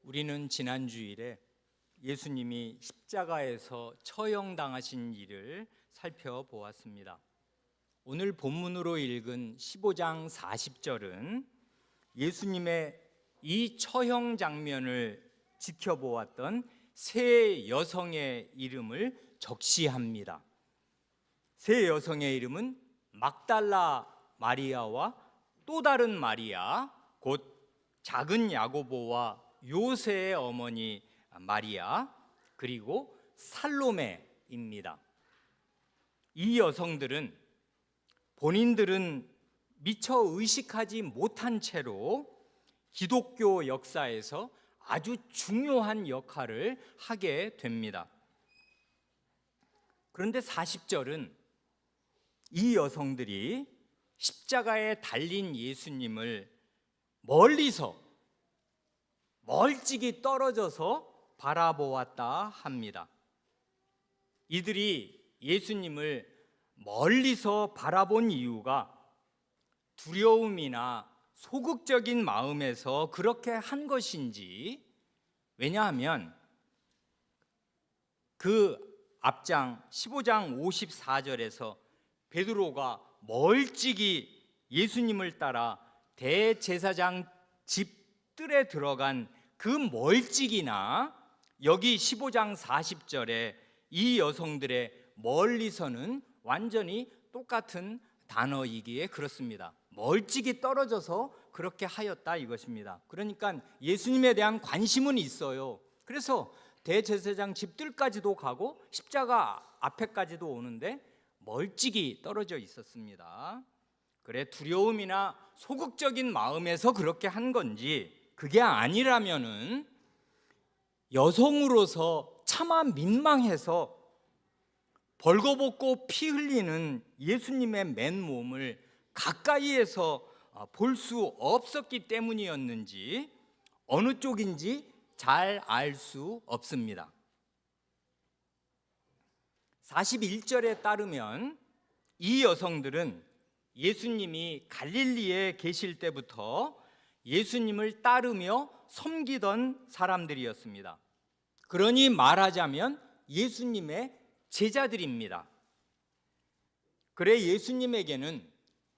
우리는 지난 주일에 예수님이 십자가에서 처형당하신 일을 살펴보았습니다. 오늘 본문으로 읽은 15장 40절은 예수님의 이 처형 장면을 지켜보았던 세 여성의 이름을 적시합니다. 세 여성의 이름은 막달라 마리아와 또 다른 마리아, 곧 작은 야고보와 요새의 어머니 마리아, 그리고 살로메입니다. 이 여성들은 본인들은 미처 의식하지 못한 채로 기독교 역사에서 아주 중요한 역할을 하게 됩니다. 그런데 40절은 이 여성들이 십자가에 달린 예수님을 멀찍이 떨어져서 바라보았다 합니다. 이들이 예수님을 멀리서 바라본 이유가 두려움이나 소극적인 마음에서 그렇게 한 것인지, 왜냐하면 그 앞장 15장 54절에서 베드로가 멀찍이 예수님을 따라 대제사장 집 뜰에 들어간 그 멀찍이나 여기 15장 40절에 이 여성들의 멀리서는 완전히 똑같은 단어이기에 그렇습니다. 멀찍이 떨어져서 그렇게 하였다 이것입니다. 그러니까 예수님에 대한 관심은 있어요. 그래서 대제사장 집들까지도 가고 십자가 앞에까지도 오는데 멀찍이 떨어져 있었습니다. 그래, 두려움이나 소극적인 마음에서 그렇게 한 건지, 그게 아니라면은 여성으로서 차마 민망해서 벌거벗고 피 흘리는 예수님의 맨몸을 가까이에서 볼 수 없었기 때문이었는지 어느 쪽인지 잘 알 수 없습니다. 41절에 따르면 이 여성들은 예수님이 갈릴리에 계실 때부터 예수님을 따르며 섬기던 사람들이었습니다. 그러니 말하자면 예수님의 제자들입니다. 그래, 예수님에게는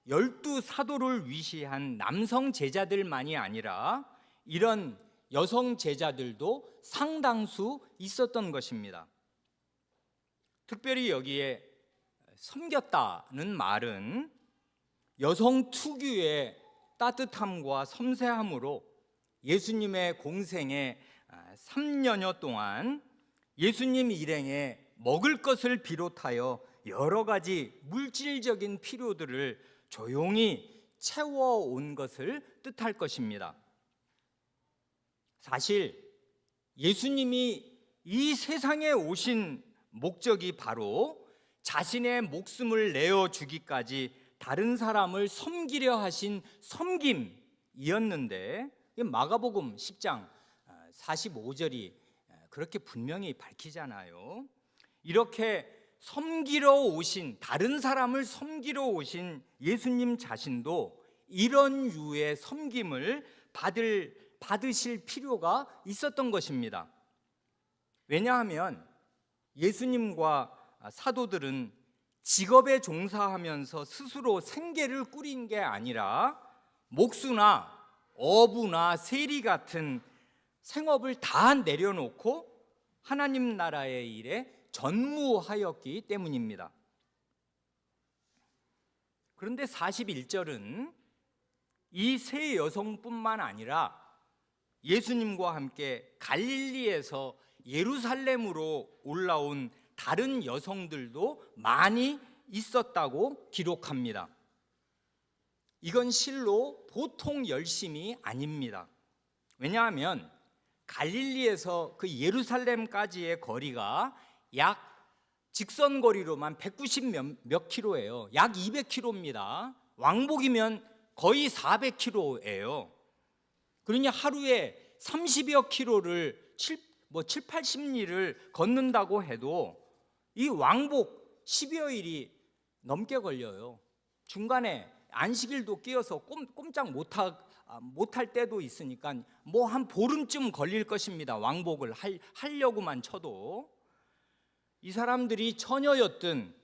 12 사도를 위시한 남성 제자들만이 아니라 이런 여성 제자들도 상당수 있었던 것입니다. 특별히 여기에 섬겼다는 말은 여성 특유의 따뜻함과 섬세함으로 예수님의 공생에 3년여 동안 예수님 일행에 먹을 것을 비롯하여 여러 가지 물질적인 필요들을 조용히 채워온 것을 뜻할 것입니다. 사실 예수님이 이 세상에 오신 목적이 바로 자신의 목숨을 내어주기까지 다른 사람을 섬기려 하신 섬김이었는데, 마가복음 10장 45절이 그렇게 분명히 밝히잖아요. 이렇게 섬기러 오신, 다른 사람을 섬기러 오신 예수님 자신도 이런 유의 섬김을 받으실 필요가 있었던 것입니다. 왜냐하면 예수님과 사도들은 직업에 종사하면서 스스로 생계를 꾸린 게 아니라 목수나 어부나 세리 같은 생업을 다 내려놓고 하나님 나라의 일에 전무하였기 때문입니다. 그런데 41절은 이 세 여성뿐만 아니라 예수님과 함께 갈릴리에서 예루살렘으로 올라온 다른 여성들도 많이 있었다고 기록합니다. 이건 실로 보통 열심이 아닙니다. 왜냐하면 갈릴리에서 그 예루살렘까지의 거리가 약 직선거리로만 190 몇 킬로예요. 약 200킬로입니다. 왕복이면 거의 400킬로예요. 그러니 하루에 30여 킬로를 70-80리를 걷는다고 해도 이 왕복 10여일이 넘게 걸려요. 중간에 안식일도 끼어서 꼼짝 못할 때도 있으니까 뭐 한 보름쯤 걸릴 것입니다. 왕복을 하려고만 쳐도. 이 사람들이 처녀였든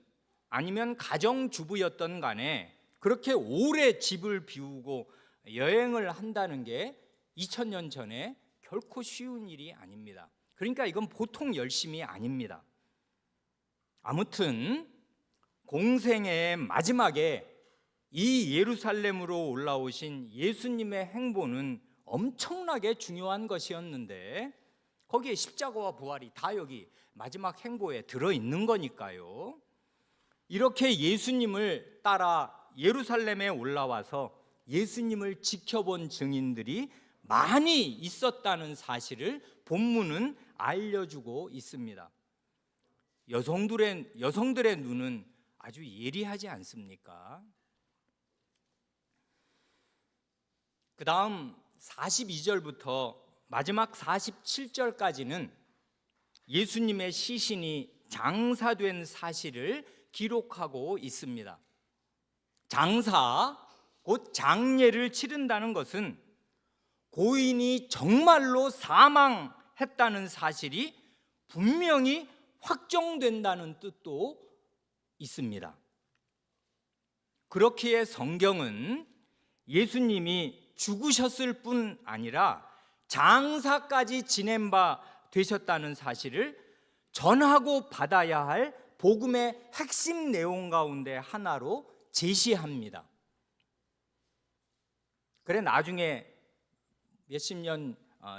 아니면 가정주부였던 간에 그렇게 오래 집을 비우고 여행을 한다는 게 2000년 전에 결코 쉬운 일이 아닙니다. 그러니까 이건 보통 열심이 아닙니다. 아무튼 공생의 마지막에 이 예루살렘으로 올라오신 예수님의 행보는 엄청나게 중요한 것이었는데 거기에 십자가와 부활이 다 여기 마지막 행보에 들어있는 거니까요. 이렇게 예수님을 따라 예루살렘에 올라와서 예수님을 지켜본 증인들이 많이 있었다는 사실을 본문은 알려주고 있습니다. 여성들의 눈은 아주 예리하지 않습니까? 그 다음 42절부터 마지막 47절까지는 예수님의 시신이 장사된 사실을 기록하고 있습니다. 장사, 곧 장례를 치른다는 것은 고인이 정말로 사망했다는 사실이 분명히 확정된다는 뜻도 있습니다. 그렇기에 성경은 예수님이 죽으셨을 뿐 아니라 장사까지 지낸 바 되셨다는 사실을 전하고 받아야 할 복음의 핵심 내용 가운데 하나로 제시합니다. 그래 나중에 몇십 년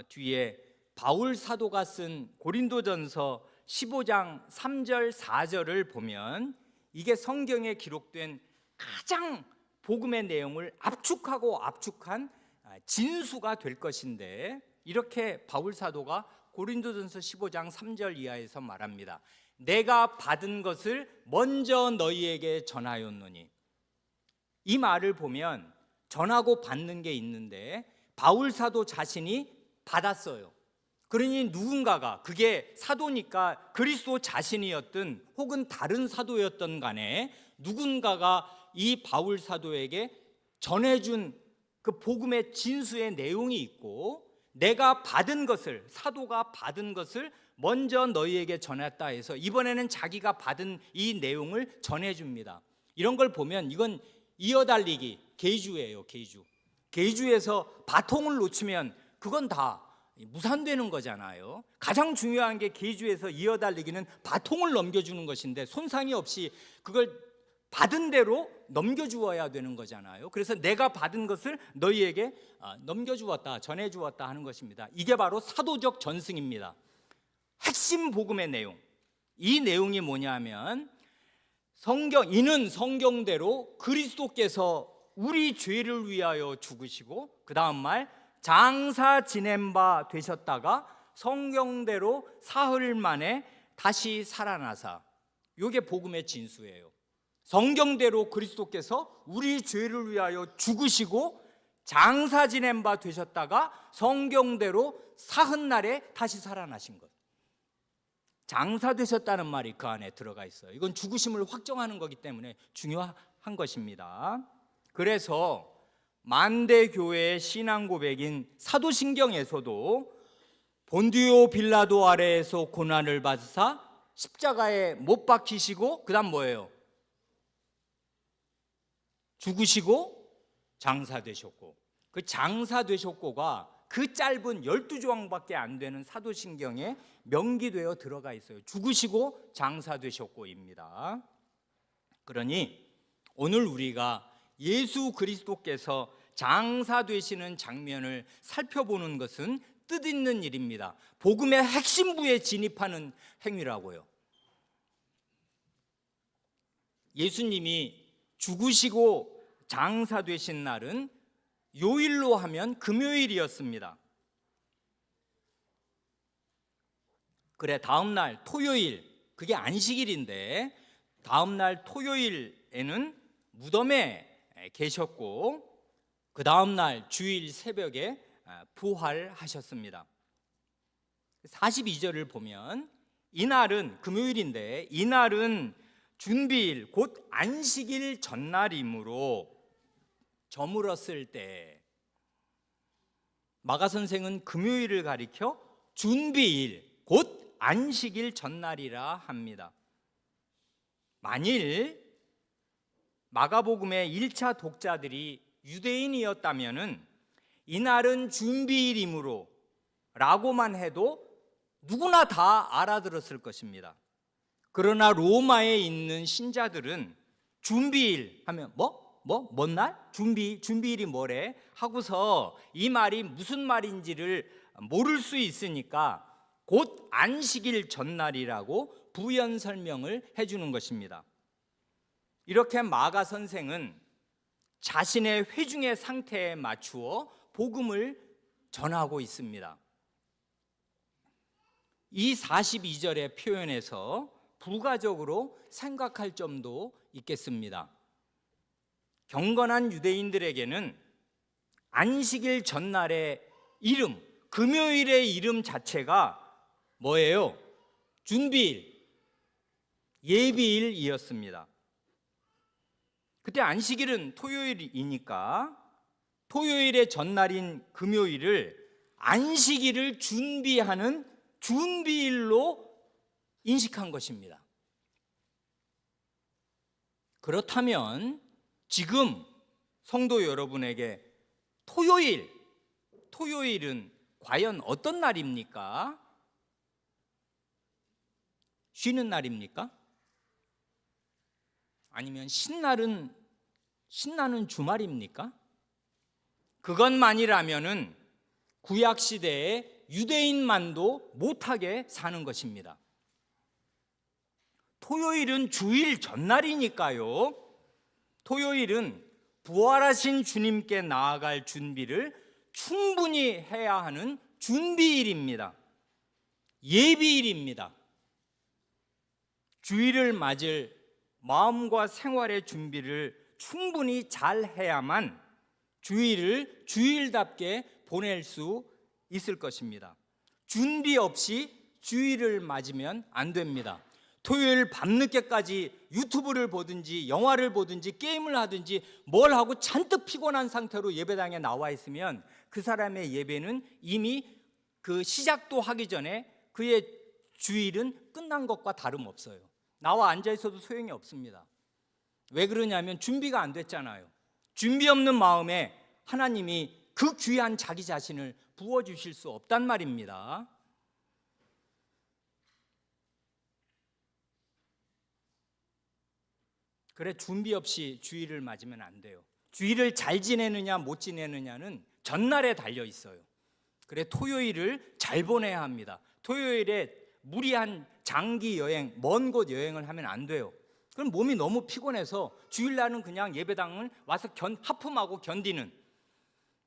뒤에 바울 사도가 쓴 고린도전서 15장 3절 4절을 보면 이게 성경에 기록된 가장 복음의 내용을 압축한 진수가 될 것인데 이렇게 바울 사도가 고린도전서 15장 3절 이하에서 말합니다. 내가 받은 것을 먼저 너희에게 전하였노니. 이 말을 보면 전하고 받는 게 있는데 바울 사도 자신이 받았어요. 그러니 누군가가, 그게 사도니까 그리스도 자신이었든 혹은 다른 사도였던 간에 누군가가 이 바울 사도에게 전해준 그 복음의 진수의 내용이 있고 내가 받은 것을, 사도가 받은 것을 먼저 너희에게 전했다 해서 이번에는 자기가 받은 이 내용을 전해줍니다. 이런 걸 보면 이건 이어달리기, 계주예요. 계주에서 바통을 놓치면 그건 다 무산되는 거잖아요. 가장 중요한 게 계주에서 이어달리기는 바통을 넘겨주는 것인데 손상이 없이 그걸 받은 대로 넘겨주어야 되는 거잖아요. 그래서 내가 받은 것을 너희에게 넘겨주었다, 전해주었다 하는 것입니다. 이게 바로 사도적 전승입니다. 핵심 복음의 내용, 이 내용이 뭐냐면 이는 성경대로 그리스도께서 우리 죄를 위하여 죽으시고 그 다음 말 장사 지낸 바 되셨다가 성경대로 사흘 만에 다시 살아나사. 이게 복음의 진수예요. 성경대로 그리스도께서 우리 죄를 위하여 죽으시고 장사 지낸 바 되셨다가 성경대로 사흘날에 다시 살아나신 것. 장사되셨다는 말이 그 안에 들어가 있어요. 이건 죽으심을 확정하는 거기 때문에 중요한 것입니다. 그래서 만대교회의 신앙 고백인 사도신경에서도 본디오 빌라도 아래에서 고난을 받으사 십자가에 못 박히시고 그 다음 뭐예요? 죽으시고 장사되셨고, 그 장사되셨고가 그 짧은 12조항밖에 안 되는 사도신경에 명기되어 들어가 있어요. 죽으시고 장사되셨고입니다. 그러니 오늘 우리가 예수 그리스도께서 장사되시는 장면을 살펴보는 것은 뜻있는 일입니다. 복음의 핵심부에 진입하는 행위라고요. 예수님이 죽으시고 장사되신 날은 요일로 하면 금요일이었습니다. 그래 다음 날 토요일, 그게 안식일인데 다음 날 토요일에는 무덤에 계셨고 그 다음 날 주일 새벽에 부활하셨습니다. 42절을 보면 이날은 금요일인데 이날은 준비일 곧 안식일 전날이므로 저물었을 때, 마가 선생은 금요일을 가리켜 준비일, 곧 안식일 전날이라 합니다. 만일 마가복음의 1차 독자들이 유대인이었다면 이날은 준비일이므로 라고만 해도 누구나 다 알아들었을 것입니다. 그러나 로마에 있는 신자들은 준비일 하면 뭔 날? 준비일이 뭐래? 하고서 이 말이 무슨 말인지를 모를 수 있으니까 곧 안식일 전날이라고 부연 설명을 해주는 것입니다. 이렇게 마가 선생은 자신의 회중의 상태에 맞추어 복음을 전하고 있습니다. 이 42절의 표현에서 부가적으로 생각할 점도 있겠습니다. 경건한 유대인들에게는 안식일 전날의 이름, 금요일의 이름 자체가 뭐예요? 준비일, 예비일이었습니다. 그때 안식일은 토요일이니까 토요일의 전날인 금요일을 안식일을 준비하는 준비일로 인식한 것입니다. 그렇다면 지금 성도 여러분에게 토요일은 과연 어떤 날입니까? 쉬는 날입니까? 아니면 신나는 주말입니까? 그것만이라면은 구약 시대에 유대인만도 못하게 사는 것입니다. 토요일은 주일 전날이니까요. 토요일은 부활하신 주님께 나아갈 준비를 충분히 해야 하는 준비일입니다. 예비일입니다. 주일을 맞을 마음과 생활의 준비를 충분히 잘 해야만 주일을 주일답게 보낼 수 있을 것입니다. 준비 없이 주일을 맞으면 안 됩니다. 토요일 밤늦게까지 유튜브를 보든지 영화를 보든지 게임을 하든지 뭘 하고 잔뜩 피곤한 상태로 예배당에 나와 있으면 그 사람의 예배는 이미 그 시작도 하기 전에 그의 주일은 끝난 것과 다름없어요. 나와 앉아 있어도 소용이 없습니다. 왜 그러냐면 준비가 안 됐잖아요. 준비 없는 마음에 하나님이 그 귀한 자기 자신을 부어주실 수 없단 말입니다. 그래, 준비 없이 주일을 맞으면 안 돼요. 주일을 잘 지내느냐 못 지내느냐는 전날에 달려 있어요. 그래, 토요일을 잘 보내야 합니다. 토요일에 무리한 장기 여행, 먼 곳 여행을 하면 안 돼요. 그럼 몸이 너무 피곤해서 주일날은 그냥 예배당을 와서 하품하고 견디는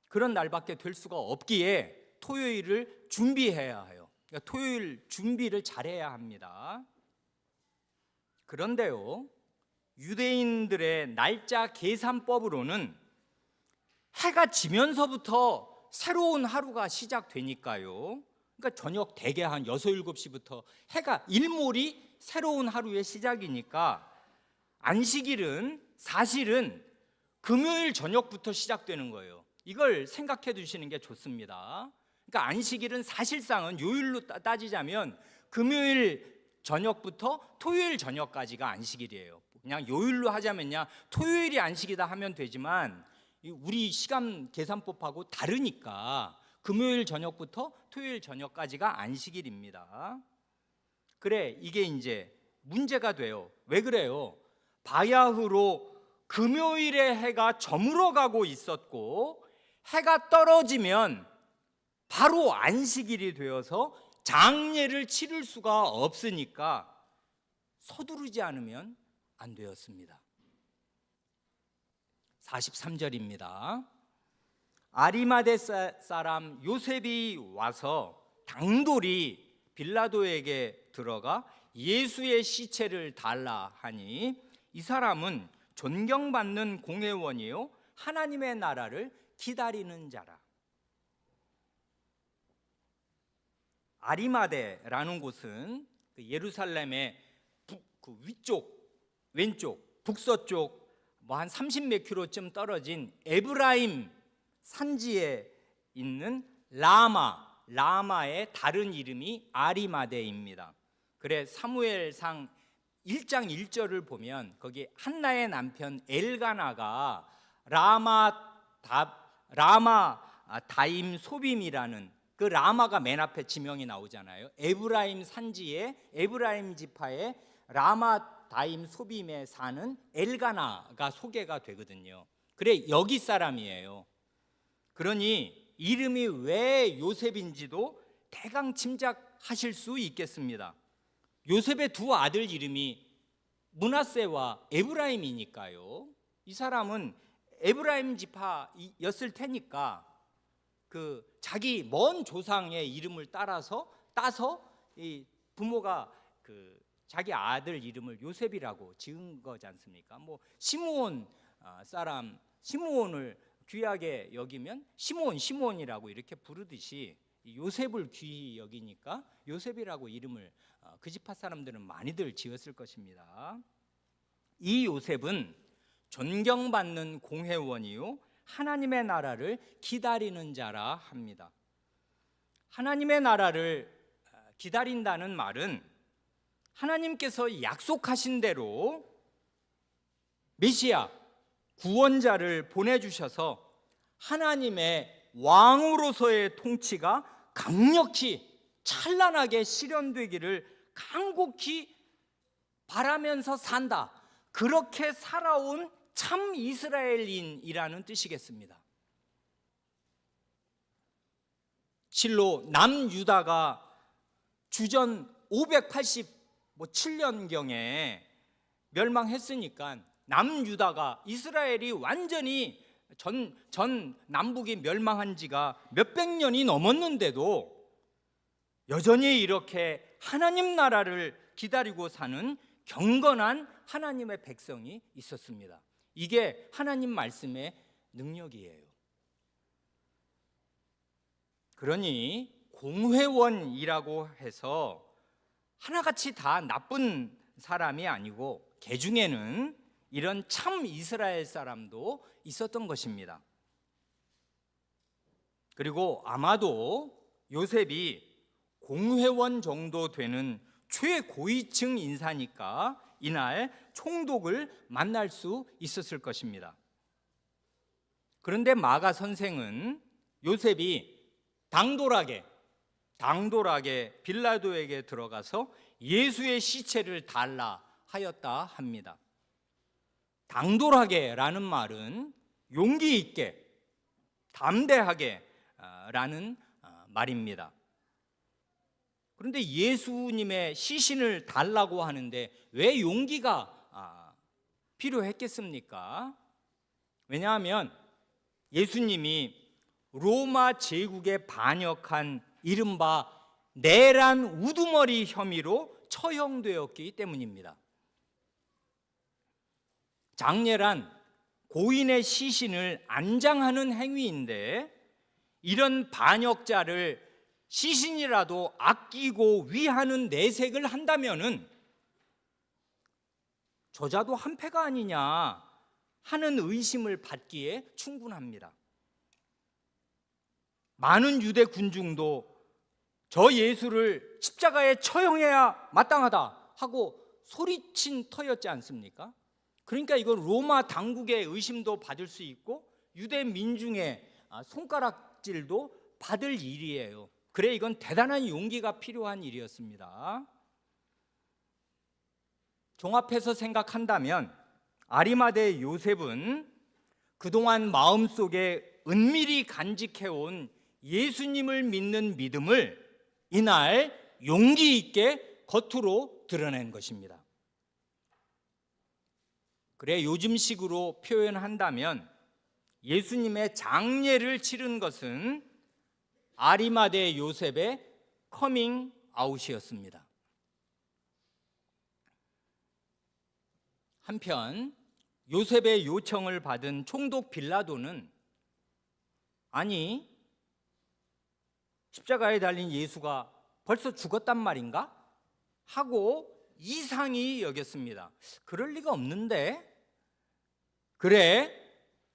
그런 날밖에 될 수가 없기에 토요일을 준비해야 해요. 그러니까 토요일 준비를 잘해야 합니다. 그런데요, 유대인들의 날짜 계산법으로는 해가 지면서부터 새로운 하루가 시작되니까요. 그러니까 저녁 대개 한 6, 7시부터 해가 일몰이 새로운 하루의 시작이니까 안식일은 사실은 금요일 저녁부터 시작되는 거예요. 이걸 생각해 두시는 게 좋습니다. 그러니까 안식일은 사실상은 요일로 따지자면 금요일 저녁부터 토요일 저녁까지가 안식일이에요. 그냥 요일로 하자면야 토요일이 안식이다 하면 되지만 우리 시간 계산법하고 다르니까 금요일 저녁부터 토요일 저녁까지가 안식일입니다. 그래, 이게 이제 문제가 돼요. 왜 그래요? 바야흐로 금요일에 해가 저물어 가고 있었고 해가 떨어지면 바로 안식일이 되어서 장례를 치를 수가 없으니까 서두르지 않으면 안 되었습니다. 43절입니다. 아리마대 사람 요셉이 와서 당돌이 빌라도에게 들어가 예수의 시체를 달라 하니 이 사람은 존경받는 공회원이요 하나님의 나라를 기다리는 자라. 아리마대라는 곳은 예루살렘의 그 위쪽, 왼쪽, 북서쪽 한 30몇 킬로쯤 떨어진 에브라임 산지에 있는 라마의 다른 이름이 아리마대입니다. 그래 사무엘상 1장 1절을 보면 거기 한나의 남편 엘가나가 라마 다임 소빔이라는 그 라마가 맨 앞에 지명이 나오잖아요. 에브라임 산지에 에브라임 지파의 라마 다임 소빔에 사는 엘가나가 소개가 되거든요. 그래 여기 사람이에요. 그러니 이름이 왜 요셉인지도 대강 짐작하실 수 있겠습니다. 요셉의 두 아들 이름이 므낫세와 에브라임이니까요. 이 사람은 에브라임 지파였을 테니까 그 자기 먼 조상의 이름을 따서 이 부모가 그 자기 아들 이름을 요셉이라고 지은 거지 않습니까? 뭐 시므온 사람 시므온을 귀하게 여기면 시몬이라고 이렇게 부르듯이 요셉을 귀히 여기니까 요셉이라고 이름을 그 지파 사람들은 많이들 지었을 것입니다. 이 요셉은 존경받는 공회원이요 하나님의 나라를 기다리는 자라 합니다. 하나님의 나라를 기다린다는 말은 하나님께서 약속하신 대로 메시아 구원자를 보내주셔서 하나님의 왕으로서의 통치가 강력히 찬란하게 실현되기를 간곡히 바라면서 산다. 그렇게 살아온 참 이스라엘인이라는 뜻이겠습니다. 실로 남유다가 주전 587년경에 멸망했으니까 남유다가 이스라엘이 완전히 전 남북이 멸망한 지가 몇백 년이 넘었는데도 여전히 이렇게 하나님 나라를 기다리고 사는 경건한 하나님의 백성이 있었습니다. 이게 하나님 말씀의 능력이에요. 그러니 공회원이라고 해서 하나같이 다 나쁜 사람이 아니고 개 중에는 이런 참 이스라엘 사람도 있었던 것입니다. 그리고 아마도 요셉이 공회원 정도 되는 최고위층 인사니까 이날 총독을 만날 수 있었을 것입니다. 그런데 마가 선생은 요셉이 당돌하게 빌라도에게 들어가서 예수의 시체를 달라 하였다 합니다. 당돌하게라는 말은 용기 있게, 담대하게 라는 말입니다. 그런데 예수님의 시신을 달라고 하는데 왜 용기가 필요했겠습니까? 왜냐하면 예수님이 로마 제국에 반역한 이른바 내란 우두머리 혐의로 처형되었기 때문입니다. 장례란 고인의 시신을 안장하는 행위인데 이런 반역자를 시신이라도 아끼고 위하는 내색을 한다면은 저자도 한패가 아니냐 하는 의심을 받기에 충분합니다. 많은 유대 군중도 저 예수를 십자가에 처형해야 마땅하다 하고 소리친 터였지 않습니까? 그러니까 이건 로마 당국의 의심도 받을 수 있고 유대 민중의 손가락질도 받을 일이에요. 그래 이건 대단한 용기가 필요한 일이었습니다. 종합해서 생각한다면 아리마대 요셉은 그동안 마음속에 은밀히 간직해온 예수님을 믿는 믿음을 이날 용기 있게 겉으로 드러낸 것입니다. 그래 요즘식으로 표현한다면 예수님의 장례를 치른 것은 아리마대 요셉의 커밍 아웃이었습니다. 한편 요셉의 요청을 받은 총독 빌라도는 아니 십자가에 달린 예수가 벌써 죽었단 말인가? 하고 이상히 여겼습니다. 그럴 리가 없는데. 그래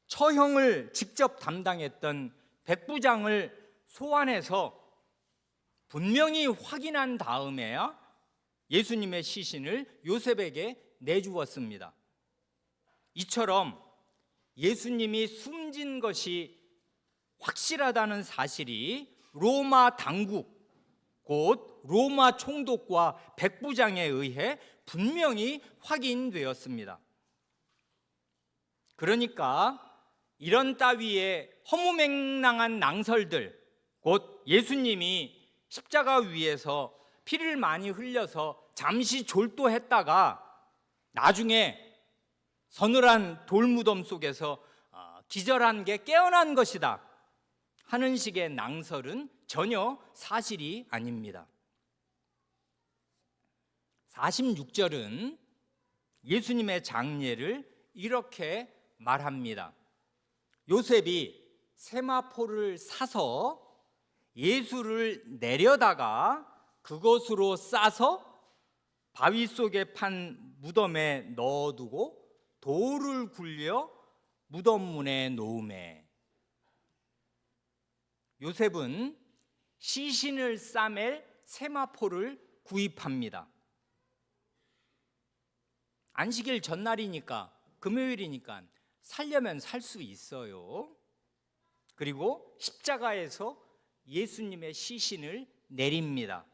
처형을 직접 담당했던 백부장을 소환해서 분명히 확인한 다음에야 예수님의 시신을 요셉에게 내주었습니다. 이처럼 예수님이 숨진 것이 확실하다는 사실이 로마 당국, 곧 로마 총독과 백부장에 의해 분명히 확인되었습니다. 그러니까 이런 따위의 허무맹랑한 낭설들, 곧 예수님이 십자가 위에서 피를 많이 흘려서 잠시 졸도했다가 나중에 서늘한 돌무덤 속에서 기절한 게 깨어난 것이다 하는 식의 낭설은 전혀 사실이 아닙니다. 46절은 예수님의 장례를 이렇게 말합니다. 요셉이 세마포를 사서 예수를 내려다가 그것으로 싸서 바위 속에 판 무덤에 넣어두고 돌을 굴려 무덤 문에 놓으매. 요셉은 시신을 싸맬 세마포를 구입합니다. 안식일 전날이니까, 금요일이니까 살려면 살 수 있어요. 그리고 십자가에서 예수님의 시신을 내립니다.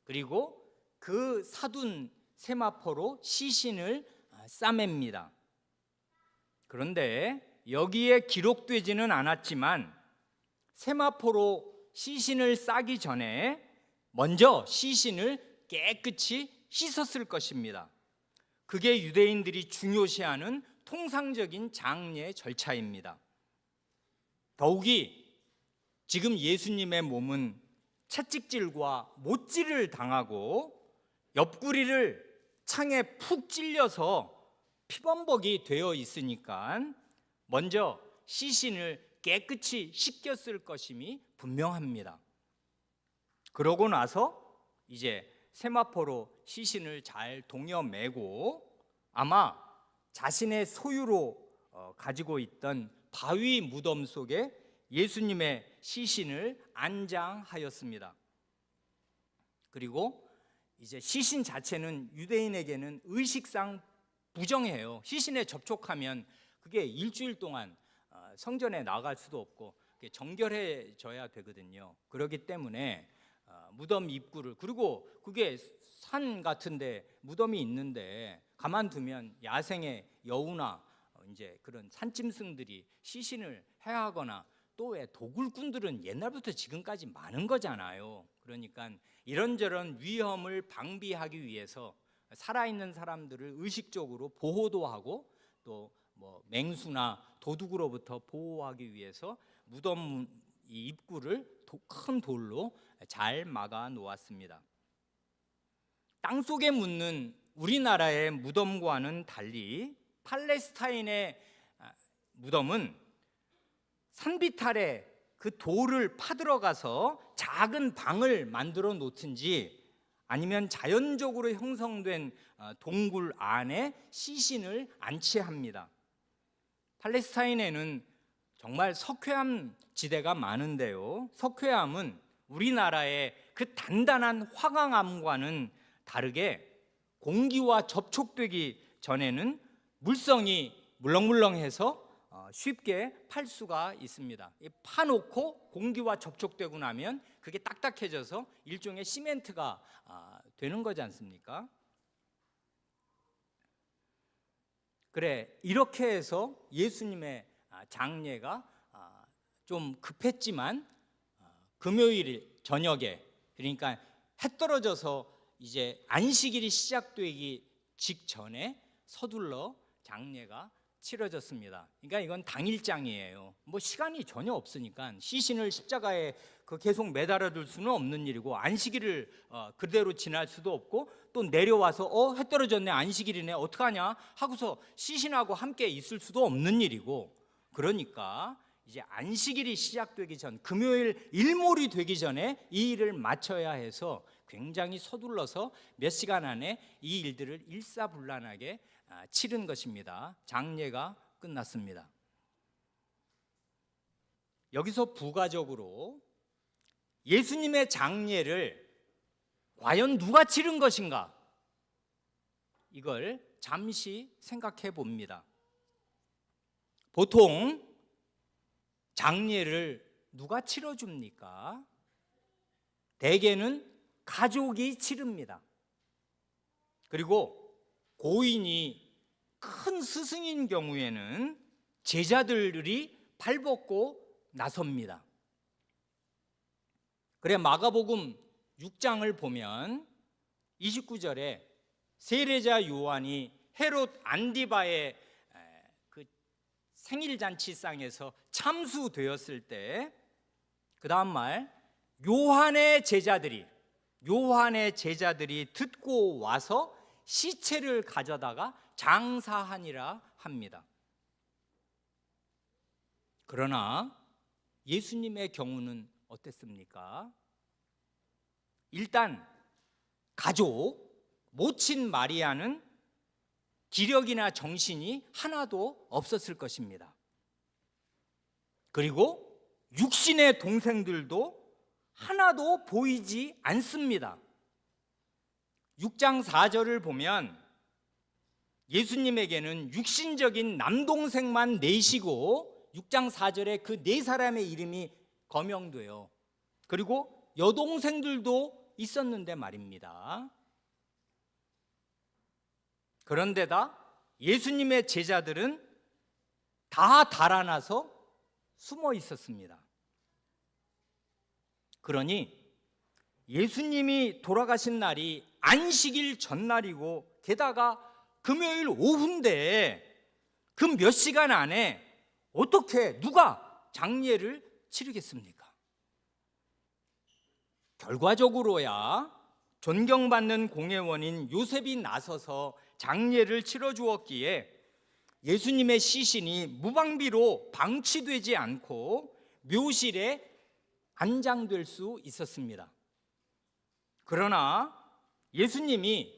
그리고 그 사둔 세마포로 시신을 싸맵니다. 그런데 여기에 기록되지는 않았지만 세마포로 시신을 싸기 전에 먼저 시신을 깨끗이 씻었을 것입니다. 그게 유대인들이 중요시하는 통상적인 장례 절차입니다. 더욱이 지금 예수님의 몸은 채찍질과 못질을 당하고 옆구리를 창에 푹 찔려서 피범벅이 되어 있으니까 먼저 시신을 깨끗이 씻겼을 것임이 분명합니다. 그러고 나서 이제 세마포로 시신을 잘 동여매고 아마 자신의 소유로 가지고 있던 바위 무덤 속에 예수님의 시신을 안장하였습니다. 그리고 이제 시신 자체는 유대인에게는 의식상 부정해요. 시신에 접촉하면 그게 일주일 동안 성전에 나갈 수도 없고 정결해져야 되거든요. 그렇기 때문에 무덤 입구를, 그리고 그게 산 같은데 무덤이 있는데 가만두면 야생의 여우나 이제 그런 산짐승들이 시신을 해하거나 또 왜 도굴꾼들은 옛날부터 지금까지 많은 거잖아요. 그러니까 이런저런 위험을 방비하기 위해서 살아있는 사람들을 의식적으로 보호도 하고 또 뭐 맹수나 도둑으로부터 보호하기 위해서 무덤 입구를 큰 돌로 잘 막아 놓았습니다. 땅속에 묻는 우리나라의 무덤과는 달리 팔레스타인의 무덤은 산비탈에 그 돌을 파들어가서 작은 방을 만들어 놓든지 아니면 자연적으로 형성된 동굴 안에 시신을 안치합니다. 팔레스타인에는 정말 석회암 지대가 많은데요, 석회암은 우리나라의 그 단단한 화강암과는 다르게 공기와 접촉되기 전에는 물성이 물렁물렁해서 쉽게 팔 수가 있습니다. 파놓고 공기와 접촉되고 나면 그게 딱딱해져서 일종의 시멘트가 되는 거지 않습니까? 그래, 이렇게 해서 예수님의 장례가 좀 급했지만 금요일 저녁에, 그러니까 해 떨어져서 이제 안식일이 시작되기 직전에 서둘러 장례가 치러졌습니다. 그러니까 이건 당일장이에요. 뭐 시간이 전혀 없으니까 시신을 십자가에 계속 매달아둘 수는 없는 일이고, 안식일을 그대로 지날 수도 없고, 또 내려와서 해 떨어졌네, 안식일이네, 어떡하냐 하고서 시신하고 함께 있을 수도 없는 일이고, 그러니까 이제 안식일이 시작되기 전, 금요일 일몰이 되기 전에 이 일을 마쳐야 해서 굉장히 서둘러서 몇 시간 안에 이 일들을 일사불란하게 치른 것입니다. 장례가 끝났습니다. 여기서 부가적으로 예수님의 장례를 과연 누가 치른 것인가? 이걸 잠시 생각해 봅니다. 보통 장례를 누가 치러줍니까? 대개는 가족이 치릅니다. 그리고 고인이 큰 스승인 경우에는 제자들이 발벗고 나섭니다. 그래 마가복음 6장을 보면 29절에 세례자 요한이 헤롯 안디바의 그 생일잔치상에서 참수되었을 때 그 다음 말 요한의 제자들이 듣고 와서 시체를 가져다가 장사하니라 합니다. 그러나 예수님의 경우는 어땠습니까? 일단 가족 모친 마리아는 기력이나 정신이 하나도 없었을 것입니다. 그리고 육신의 동생들도 하나도 보이지 않습니다. 6장 4절을 보면 예수님에게는 육신적인 남동생만 넷이고 6장 4절에 그 네 사람의 이름이 거명돼요. 그리고 여동생들도 있었는데 말입니다. 그런데다 예수님의 제자들은 다 달아나서 숨어 있었습니다. 그러니 예수님이 돌아가신 날이 안식일 전날이고 게다가 금요일 오후인데 그 몇 시간 안에 어떻게 누가 장례를 치르겠습니까? 결과적으로야 존경받는 공회원인 요셉이 나서서 장례를 치러주었기에 예수님의 시신이 무방비로 방치되지 않고 묘실에 안장될 수 있었습니다. 그러나 예수님이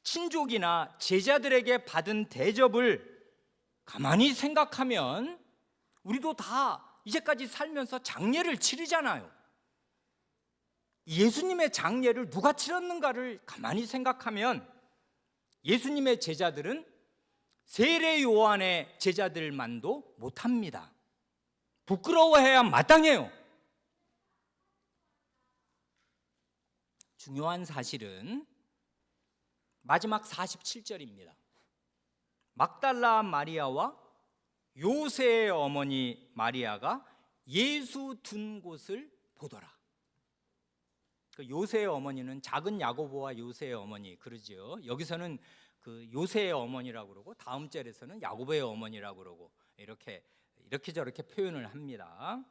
친족이나 제자들에게 받은 대접을 가만히 생각하면 우리도 다 이제까지 살면서 장례를 치르잖아요. 예수님의 장례를 누가 치렀는가를 가만히 생각하면 예수님의 제자들은 세례 요한의 제자들만도 못합니다. 부끄러워해야 마땅해요. 중요한 사실은 마지막 47절입니다. 막달라 마리아와 요새의 어머니 마리아가 예수 둔 곳을 보더라. 그 요새의 어머니는 작은 야고보와 요새의 어머니 그러죠. 여기서는 그 요새의 어머니라고 그러고 다음 절에서는 야고보의 어머니라고 그러고 이렇게 저렇게 표현을 합니다.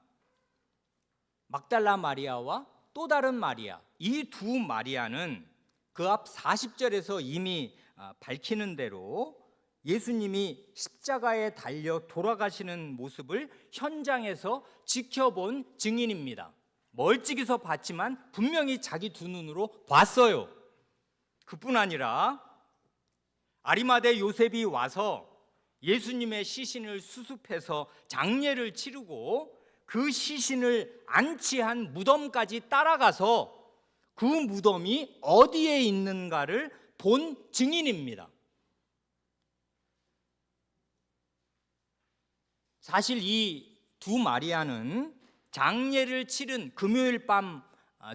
막달라 마리아와 또 다른 마리아, 이 두 마리아는 그 앞 40절에서 이미 밝히는 대로 예수님이 십자가에 달려 돌아가시는 모습을 현장에서 지켜본 증인입니다. 멀찍이서 봤지만 분명히 자기 두 눈으로 봤어요. 그뿐 아니라 아리마대 요셉이 와서 예수님의 시신을 수습해서 장례를 치르고 그 시신을 안치한 무덤까지 따라가서 그 무덤이 어디에 있는가를 본 증인입니다. 사실 이 두 마리아는 장례를 치른 금요일 밤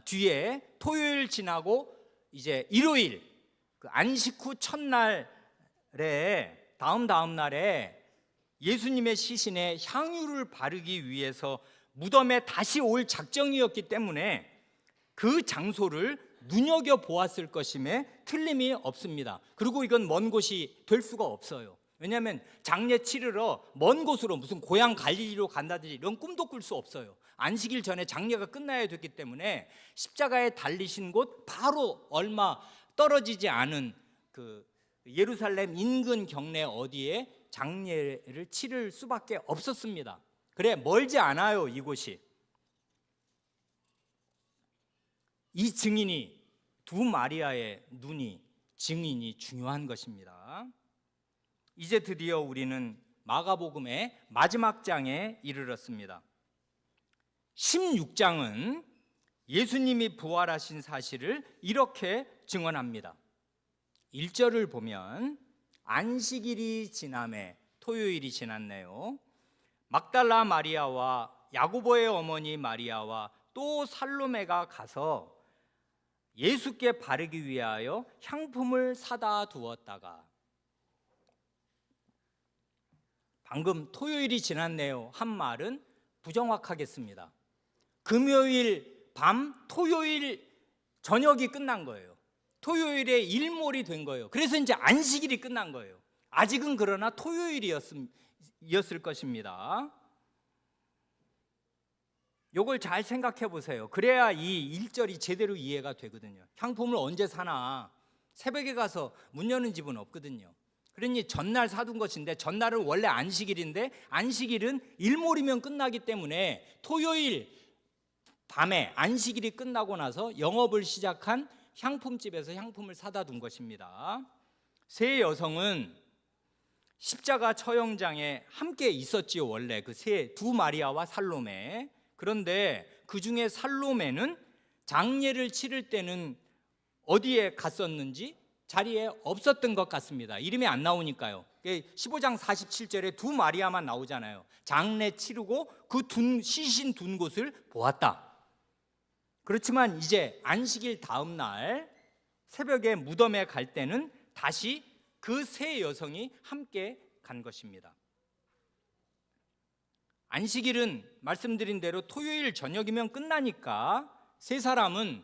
뒤에 토요일 지나고 이제 일요일 그 안식 후 첫날에 다음 날에 예수님의 시신에 향유를 바르기 위해서 무덤에 다시 올 작정이었기 때문에 그 장소를 눈여겨보았을 것임에 틀림이 없습니다. 그리고 이건 먼 곳이 될 수가 없어요. 왜냐하면 장례 치르러 먼 곳으로 무슨 고향 갈릴리로 간다든지 이런 꿈도 꿀 수 없어요. 안식일 전에 장례가 끝나야 됐기 때문에 십자가에 달리신 곳 바로 얼마 떨어지지 않은 그 예루살렘 인근 경내 어디에 장례를 치를 수밖에 없었습니다. 그래 멀지 않아요 이곳이. 이 증인이 두 마리아의 눈이 증인이 중요한 것입니다. 이제 드디어 우리는 마가복음의 마지막 장에 이르렀습니다. 16장은 예수님이 부활하신 사실을 이렇게 증언합니다. 1절을 보면 안식일이 지남에, 토요일이 지났네요. 막달라 마리아와 야고보의 어머니 마리아와 또 살로메가 가서 예수께 바르기 위하여 향품을 사다 두었다가, 방금 토요일이 지났네요 한 말은 부정확하겠습니다. 금요일 밤, 토요일 저녁이 끝난 거예요. 토요일에 일몰이 된 거예요. 그래서 이제 안식일이 끝난 거예요. 아직은 그러나 토요일이었을 것입니다. 요걸 잘 생각해 보세요. 그래야 이 1절이 제대로 이해가 되거든요. 향품을 언제 사나? 새벽에 가서 문 여는 집은 없거든요. 그러니 전날 사둔 것인데, 전날은 원래 안식일인데 안식일은 일몰이면 끝나기 때문에 토요일 밤에 안식일이 끝나고 나서 영업을 시작한 향품집에서 향품을 사다 둔 것입니다. 세 여성은 십자가 처형장에 함께 있었지요. 원래 그 두 마리아와 살로메. 그런데 그 중에 살로메는 장례를 치를 때는 어디에 갔었는지 자리에 없었던 것 같습니다. 이름이 안 나오니까요. 15장 47절에 두 마리아만 나오잖아요. 장례 치르고 그 시신 둔 곳을 보았다. 그렇지만 이제 안식일 다음 날 새벽에 무덤에 갈 때는 다시 그 세 여성이 함께 간 것입니다. 안식일은 말씀드린 대로 토요일 저녁이면 끝나니까 세 사람은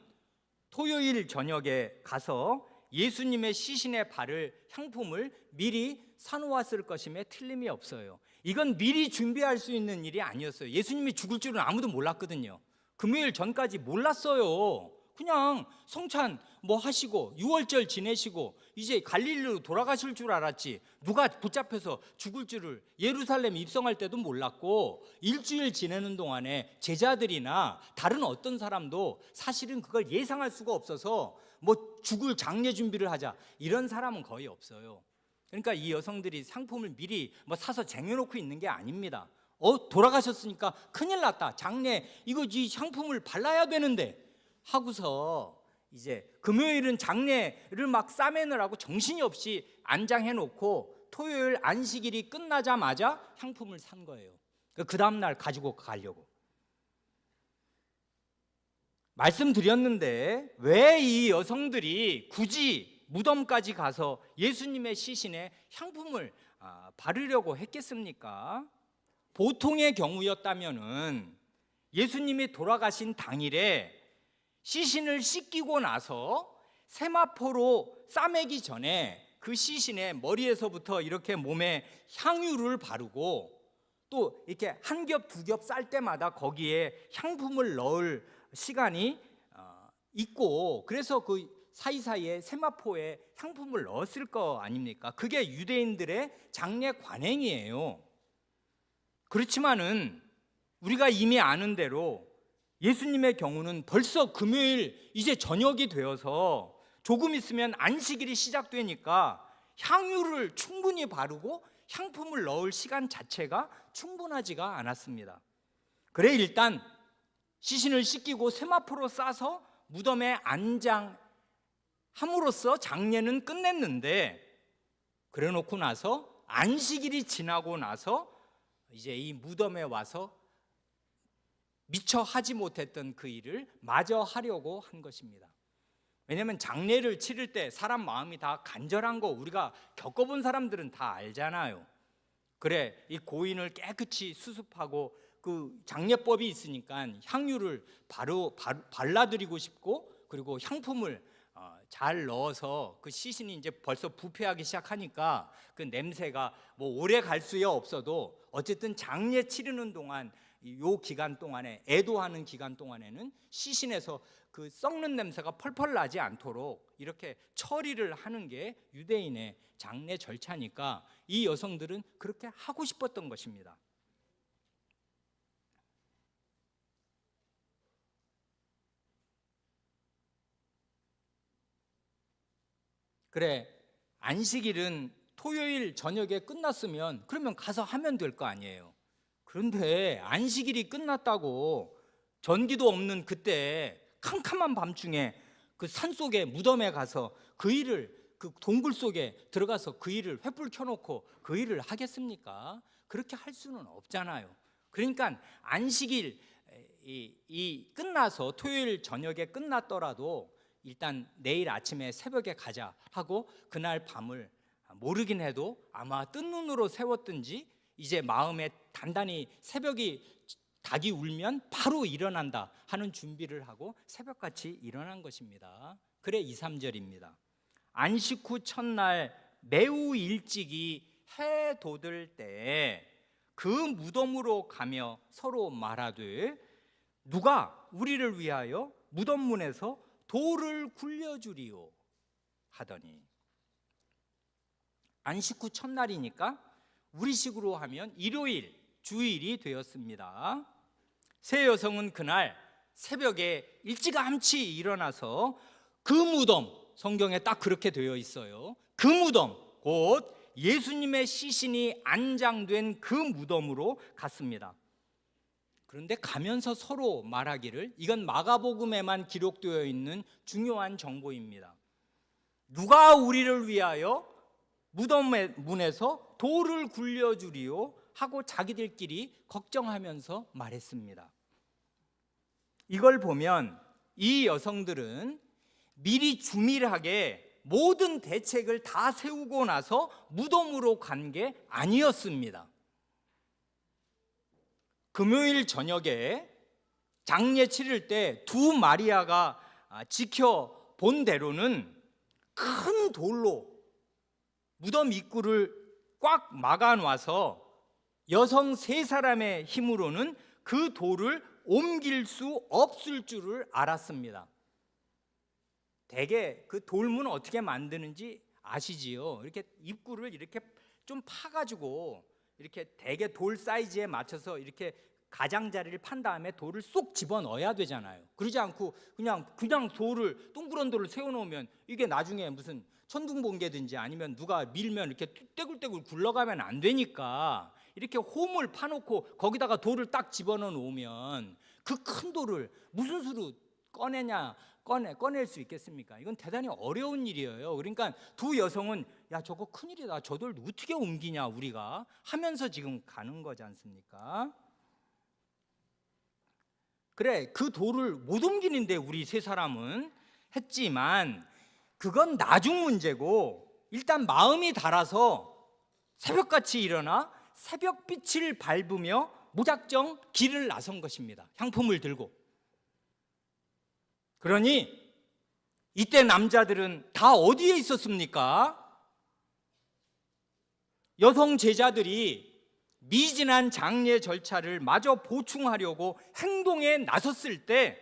토요일 저녁에 가서 예수님의 시신에 바를 향품을 미리 사놓았을 것임에 틀림이 없어요. 이건 미리 준비할 수 있는 일이 아니었어요. 예수님이 죽을 줄은 아무도 몰랐거든요. 금요일 전까지 몰랐어요. 그냥 성찬 하시고 유월절 지내시고 이제 갈릴리로 돌아가실 줄 알았지, 누가 붙잡혀서 죽을 줄을 예루살렘 입성할 때도 몰랐고, 일주일 지내는 동안에 제자들이나 다른 어떤 사람도 사실은 그걸 예상할 수가 없어서 죽을 장례 준비를 하자 이런 사람은 거의 없어요. 그러니까 이 여성들이 상품을 미리 사서 쟁여놓고 있는 게 아닙니다. 돌아가셨으니까 큰일 났다, 장례 이거 이 향품을 발라야 되는데 하고서 이제 금요일은 장례를 막 싸매느라고 정신이 없이 안장해 놓고 토요일 안식일이 끝나자마자 향품을 산 거예요. 그 다음날 가지고 가려고. 말씀드렸는데 왜 이 여성들이 굳이 무덤까지 가서 예수님의 시신에 향품을 바르려고 했겠습니까? 보통의 경우였다면은 예수님이 돌아가신 당일에 시신을 씻기고 나서 세마포로 싸매기 전에 그 시신의 머리에서부터 이렇게 몸에 향유를 바르고, 또 이렇게 한 겹 두 겹 쌀 때마다 거기에 향품을 넣을 시간이 있고, 그래서 그 사이사이에 세마포에 향품을 넣었을 거 아닙니까? 그게 유대인들의 장례 관행이에요. 그렇지만은 우리가 이미 아는 대로 예수님의 경우는 벌써 금요일 이제 저녁이 되어서 조금 있으면 안식일이 시작되니까 향유를 충분히 바르고 향품을 넣을 시간 자체가 충분하지가 않았습니다. 그래 일단 시신을 씻기고 세마포로 싸서 무덤에 안장함으로써 장례는 끝냈는데, 그래 놓고 나서 안식일이 지나고 나서 이제 이 무덤에 와서 미처 하지 못했던 그 일을 마저 하려고 한 것입니다. 왜냐하면 장례를 치를 때 사람 마음이 다 간절한 거 우리가 겪어본 사람들은 다 알잖아요. 그래 이 고인을 깨끗이 수습하고 그 장례법이 있으니까 향유를 바로 발라드리고 싶고, 그리고 향품을 잘 넣어서 그 시신이 이제 벌써 부패하기 시작하니까 그 냄새가 오래 갈 수야 없어도 어쨌든 장례 치르는 동안, 요 기간 동안에, 애도하는 기간 동안에는 시신에서 그 썩는 냄새가 펄펄 나지 않도록 이렇게 처리를 하는 게 유대인의 장례 절차니까 이 여성들은 그렇게 하고 싶었던 것입니다. 그래 안식일은 토요일 저녁에 끝났으면 그러면 가서 하면 될 거 아니에요. 그런데 안식일이 끝났다고 전기도 없는 그때 캄캄한 밤중에 그 산속에 무덤에 가서 그 일을, 그 동굴 속에 들어가서 그 일을 횃불 켜놓고 그 일을 하겠습니까? 그렇게 할 수는 없잖아요. 그러니까 안식일 이 끝나서 토요일 저녁에 끝났더라도 일단 내일 아침에 새벽에 가자 하고 그날 밤을 모르긴 해도 아마 뜬 눈으로 세웠든지 이제 마음에 단단히 새벽이 닭이 울면 바로 일어난다 하는 준비를 하고 새벽같이 일어난 것입니다. 그래 2, 3절입니다. 안식 후 첫날 매우 일찍이 해 돋을 때 그 무덤으로 가며 서로 말하되 누가 우리를 위하여 무덤 문에서 돌을 굴려주리요 하더니, 안식 후 첫날이니까 우리식으로 하면 일요일, 주일이 되었습니다. 세 여성은 그날 새벽에 일찌감치 일어나서 그 무덤, 성경에 딱 그렇게 되어 있어요. 그 무덤, 곧 예수님의 시신이 안장된 그 무덤으로 갔습니다. 그런데 가면서 서로 말하기를, 이건 마가복음에만 기록되어 있는 중요한 정보입니다. 누가 우리를 위하여 무덤의 문에서 돌을 굴려주리요 하고 자기들끼리 걱정하면서 말했습니다. 이걸 보면 이 여성들은 미리 주밀하게 모든 대책을 다 세우고 나서 무덤으로 간 게 아니었습니다. 금요일 저녁에 장례 치를 때 두 마리아가 지켜본 대로는 큰 돌로 무덤 입구를 꽉 막아놔서 여성 세 사람의 힘으로는 그 돌을 옮길 수 없을 줄을 알았습니다. 대개 그 돌문 어떻게 만드는지 아시지요? 이렇게 입구를 이렇게 좀 파가지고 이렇게 대개 돌 사이즈에 맞춰서 이렇게 가장자리를 판 다음에 돌을 쏙 집어넣어야 되잖아요. 그러지 않고 그냥 돌을, 둥그런 돌을 세워놓으면 이게 나중에 무슨 천둥번개든지 아니면 누가 밀면 이렇게 떼굴떼굴 굴러가면 안 되니까 이렇게 홈을 파놓고 거기다가 돌을 딱 집어넣어 놓으면 그 큰 돌을 무슨 수로 꺼낼 수 있겠습니까? 이건 대단히 어려운 일이에요. 그러니까 두 여성은 야, 저거 큰일이다, 저 돌 어떻게 옮기냐 우리가 하면서 지금 가는 거지 않습니까? 그래, 그 돌을 못 옮기는데 우리 세 사람은 했지만 그건 나중 문제고, 일단 마음이 달아서 새벽같이 일어나 새벽빛을 밟으며 무작정 길을 나선 것입니다. 향품을 들고. 그러니 이때 남자들은 다 어디에 있었습니까? 여성 제자들이 미진한 장례 절차를 마저 보충하려고 행동에 나섰을 때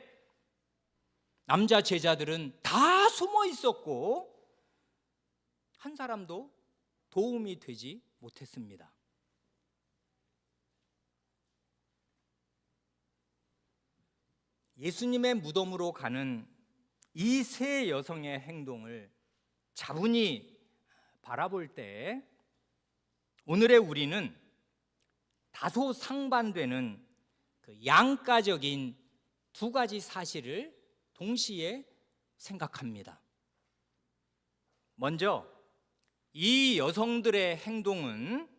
남자 제자들은 다 숨어 있었고 한 사람도 도움이 되지 못했습니다. 예수님의 무덤으로 가는 이 세 여성의 행동을 차분히 바라볼 때 오늘의 우리는 다소 상반되는 그 양가적인 두 가지 사실을 동시에 생각합니다. 먼저 이 여성들의 행동은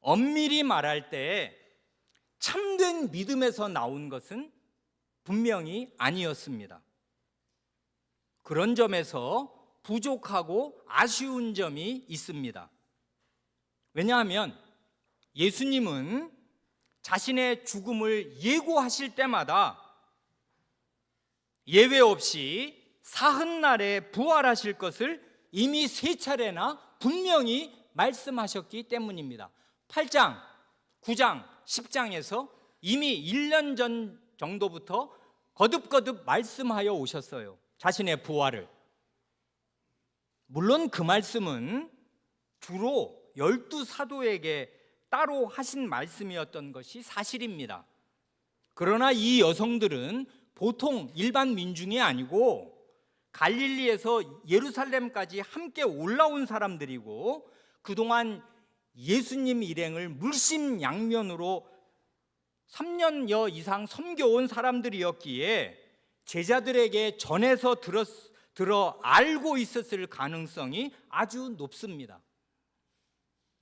엄밀히 말할 때 참된 믿음에서 나온 것은 분명히 아니었습니다. 그런 점에서 부족하고 아쉬운 점이 있습니다. 왜냐하면 예수님은 자신의 죽음을 예고하실 때마다 예외 없이 사흔날에 부활하실 것을 이미 세 차례나 분명히 말씀하셨기 때문입니다. 8장, 9장, 10장에서 이미 1년 전 정도부터 거듭거듭 말씀하여 오셨어요. 자신의 부활을. 물론 그 말씀은 주로 12사도에게 따로 하신 말씀이었던 것이 사실입니다. 그러나 이 여성들은 보통 일반 민중이 아니고 갈릴리에서 예루살렘까지 함께 올라온 사람들이고 그동안 예수님 일행을 물심양면으로 3년여 이상 섬겨온 사람들이었기에 제자들에게 전해서 들어 알고 있었을 가능성이 아주 높습니다.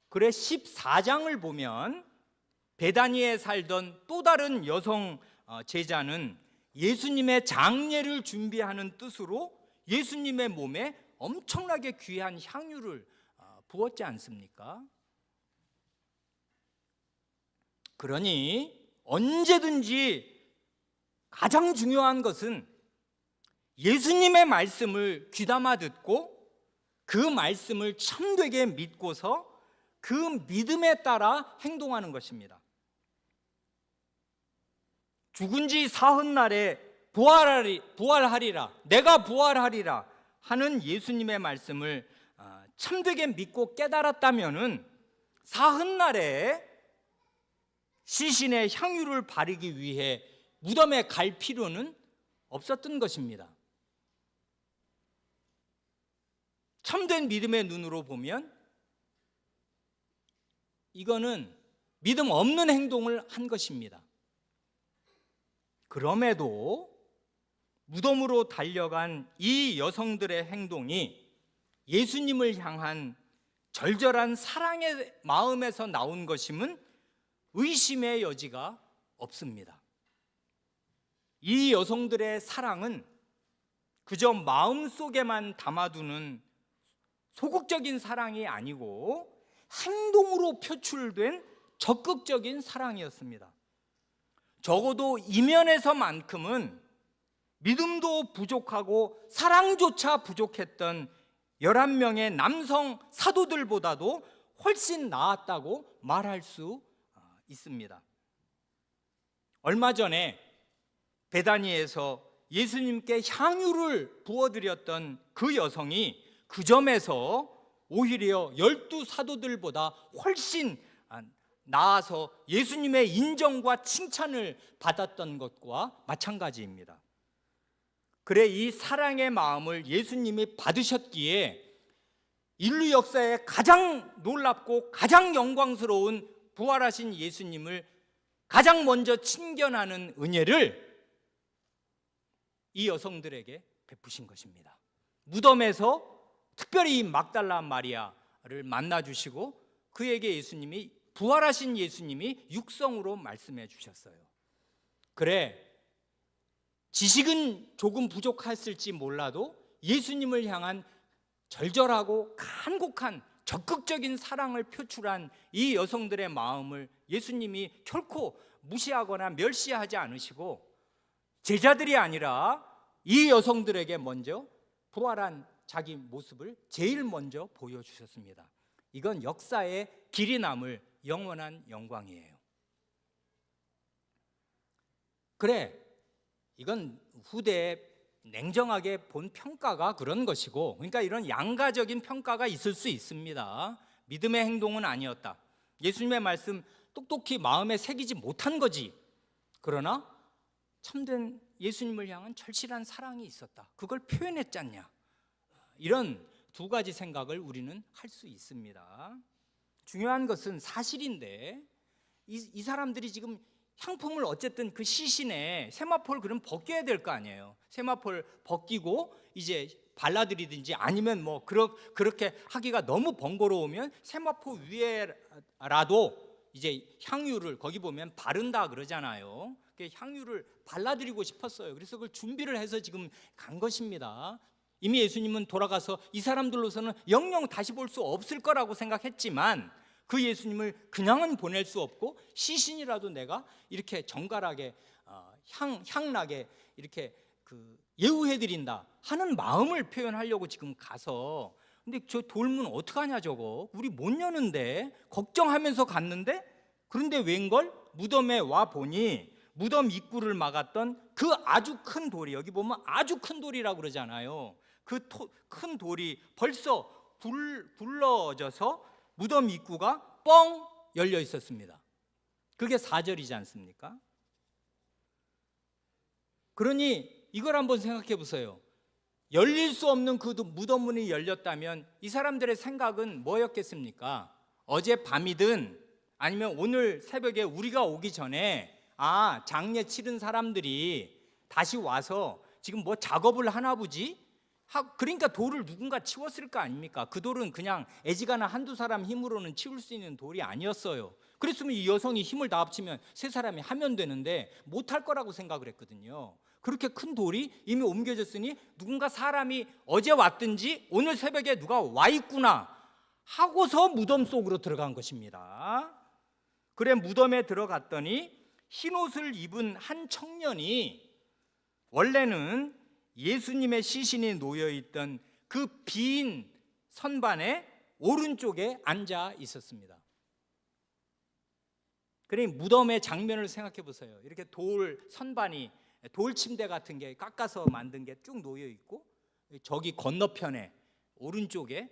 그래 14장을 보면 베다니에 살던 또 다른 여성 제자는 예수님의 장례를 준비하는 뜻으로 예수님의 몸에 엄청나게 귀한 향유를 부었지 않습니까? 그러니 언제든지 가장 중요한 것은 예수님의 말씀을 귀담아 듣고 그 말씀을 참되게 믿고서 그 믿음에 따라 행동하는 것입니다. 죽은 지 사흘날에 부활하리라, 내가 부활하리라 하는 예수님의 말씀을 참되게 믿고 깨달았다면은 사흘날에 시신의 향유를 바르기 위해 무덤에 갈 필요는 없었던 것입니다. 참된 믿음의 눈으로 보면 이거는 믿음 없는 행동을 한 것입니다. 그럼에도 무덤으로 달려간 이 여성들의 행동이 예수님을 향한 절절한 사랑의 마음에서 나온 것임은 의심의 여지가 없습니다. 이 여성들의 사랑은 그저 마음속에만 담아두는 소극적인 사랑이 아니고 행동으로 표출된 적극적인 사랑이었습니다. 적어도 이면에서만큼은 믿음도 부족하고 사랑조차 부족했던 11명의 남성 사도들보다도 훨씬 나았다고 말할 수 있습니다. 얼마 전에 베다니에서 예수님께 향유를 부어드렸던 그 여성이 그 점에서 오히려 12 사도들보다 훨씬 나아서 예수님의 인정과 칭찬을 받았던 것과 마찬가지입니다. 그래 이 사랑의 마음을 예수님이 받으셨기에 인류 역사에 가장 놀랍고 가장 영광스러운 부활하신 예수님을 가장 먼저 친견하는 은혜를 이 여성들에게 베푸신 것입니다. 무덤에서 특별히 막달라 마리아를 만나주시고 그에게 예수님이 부활하신 예수님이 육성으로 말씀해 주셨어요. 그래 지식은 조금 부족했을지 몰라도 예수님을 향한 절절하고 간곡한 적극적인 사랑을 표출한 이 여성들의 마음을 예수님이 결코 무시하거나 멸시하지 않으시고 제자들이 아니라 이 여성들에게 먼저 부활한 자기 모습을 제일 먼저 보여주셨습니다. 이건 역사에 길이 남을 영원한 영광이에요. 그래, 이건 후대에 냉정하게 본 평가가 그런 것이고, 그러니까 이런 양가적인 평가가 있을 수 있습니다. 믿음의 행동은 아니었다. 예수님의 말씀 똑똑히 마음에 새기지 못한 거지. 그러나 참된 예수님을 향한 절실한 사랑이 있었다. 그걸 표현했지 않냐. 이런 두 가지 생각을 우리는 할 수 있습니다. 중요한 것은 사실인데 이 사람들이 지금 향품을 어쨌든 그 시신에 세마포를 그럼 벗겨야 될 거 아니에요. 세마포를 벗기고 이제 발라드리든지 아니면 뭐 그렇게 하기가 너무 번거로우면 세마포 위에라도 이제 향유를 거기 보면 바른다 그러잖아요. 향유를 발라드리고 싶었어요. 그래서 그걸 준비를 해서 지금 간 것입니다. 이미 예수님은 돌아가서 이 사람들로서는 영영 다시 볼 수 없을 거라고 생각했지만 그 예수님을 그냥은 보낼 수 없고 시신이라도 내가 이렇게 정갈하게 향나게 이렇게 예우해드린다 하는 마음을 표현하려고 지금 가서, 근데 저 돌문 어떡하냐 저거 우리 못 여는데 걱정하면서 갔는데, 그런데 웬걸 무덤에 와 보니 무덤 입구를 막았던 그 아주 큰 돌이, 여기 보면 아주 큰 돌이라고 그러잖아요. 그 큰 돌이 벌써 굴러져서 무덤 입구가 뻥 열려 있었습니다. 그게 4절이지 않습니까? 그러니 이걸 한번 생각해 보세요. 열릴 수 없는 그 무덤 문이 열렸다면 이 사람들의 생각은 뭐였겠습니까? 어제 밤이든 아니면 오늘 새벽에 우리가 오기 전에 장례 치른 사람들이 다시 와서 지금 뭐 작업을 하나 보지? 그러니까 돌을 누군가 치웠을 거 아닙니까? 그 돌은 그냥 애지간한 한두 사람 힘으로는 치울 수 있는 돌이 아니었어요. 그랬으면 이 여성이 힘을 다 합치면 세 사람이 하면 되는데 못할 거라고 생각을 했거든요. 그렇게 큰 돌이 이미 옮겨졌으니 누군가 사람이 어제 왔든지 오늘 새벽에 누가 와 있구나 하고서 무덤 속으로 들어간 것입니다. 그래 무덤에 들어갔더니 흰옷을 입은 한 청년이 원래는 예수님의 시신이 놓여있던 그 빈 선반의 오른쪽에 앉아 있었습니다. 그러니 무덤의 장면을 생각해 보세요. 이렇게 돌 선반이 돌 침대 같은 게 깎아서 만든 게 쭉 놓여 있고 저기 건너편에 오른쪽에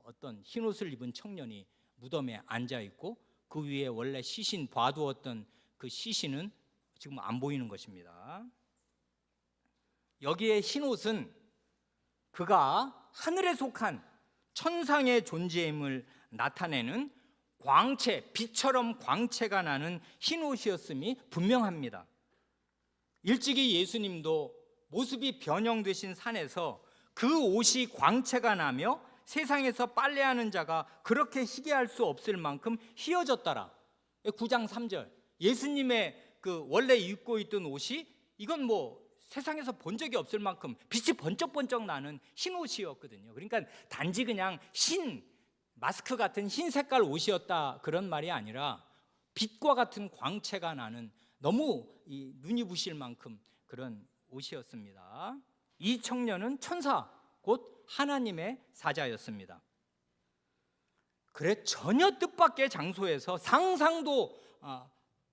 어떤 흰옷을 입은 청년이 무덤에 앉아 있고 그 위에 원래 시신 봐두었던 그 시신은 지금 안 보이는 것입니다. 여기에 흰옷은 그가 하늘에 속한 천상의 존재임을 나타내는 광채, 빛처럼 광채가 나는 흰옷이었음이 분명합니다. 일찍이 예수님도 모습이 변형되신 산에서 그 옷이 광채가 나며 세상에서 빨래하는 자가 그렇게 희게할 수 없을 만큼 희어졌더라. 9장 3절 예수님의 그 원래 입고 있던 옷이 이건 뭐 세상에서 본 적이 없을 만큼 빛이 번쩍번쩍 나는 흰 옷이었거든요. 그러니까 단지 그냥 흰 마스크 같은 흰 색깔 옷이었다 그런 말이 아니라 빛과 같은 광채가 나는 너무 눈이 부실 만큼 그런 옷이었습니다. 이 청년은 천사 곧 하나님의 사자였습니다. 그래 전혀 뜻밖의 장소에서 상상도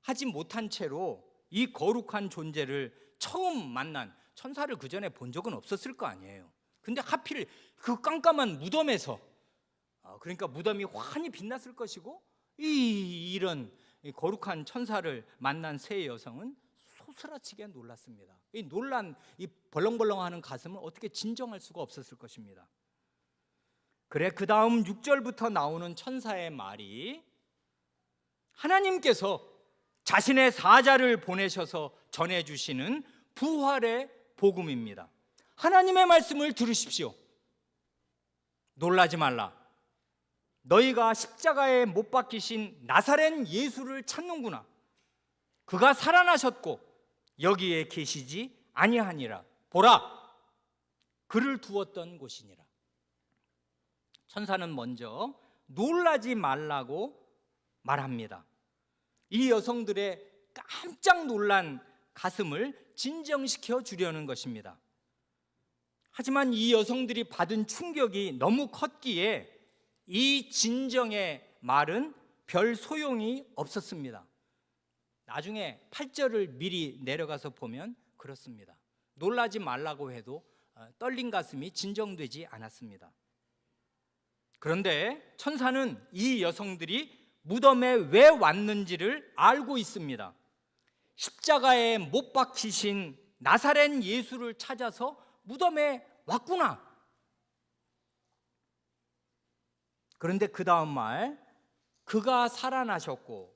하지 못한 채로 이 거룩한 존재를 처음 만난 천사를 그 전에 본 적은 없었을 거 아니에요. 근데 하필 그 깜깜한 무덤에서 그러니까 무덤이 환히 빛났을 것이고 이런 거룩한 천사를 만난 세 여성은 소스라치게 놀랐습니다. 이 벌렁벌렁하는 가슴을 어떻게 진정할 수가 없었을 것입니다. 그래 그 다음 6절부터 나오는 천사의 말이 하나님께서 자신의 사자를 보내셔서 전해주시는 부활의 복음입니다. 하나님의 말씀을 들으십시오. 놀라지 말라. 너희가 십자가에 못 박히신 나사렛 예수를 찾는구나. 그가 살아나셨고 여기에 계시지 아니하니라. 보라, 그를 두었던 곳이니라. 천사는 먼저 놀라지 말라고 말합니다. 이 여성들의 깜짝 놀란 가슴을 진정시켜 주려는 것입니다. 하지만 이 여성들이 받은 충격이 너무 컸기에 이 진정의 말은 별 소용이 없었습니다. 나중에 8절을 미리 내려가서 보면 그렇습니다. 놀라지 말라고 해도 떨린 가슴이 진정되지 않았습니다. 그런데 천사는 이 여성들이 무덤에 왜 왔는지를 알고 있습니다. 십자가에 못 박히신 나사렛 예수를 찾아서 무덤에 왔구나. 그런데 그 다음 말 그가 살아나셨고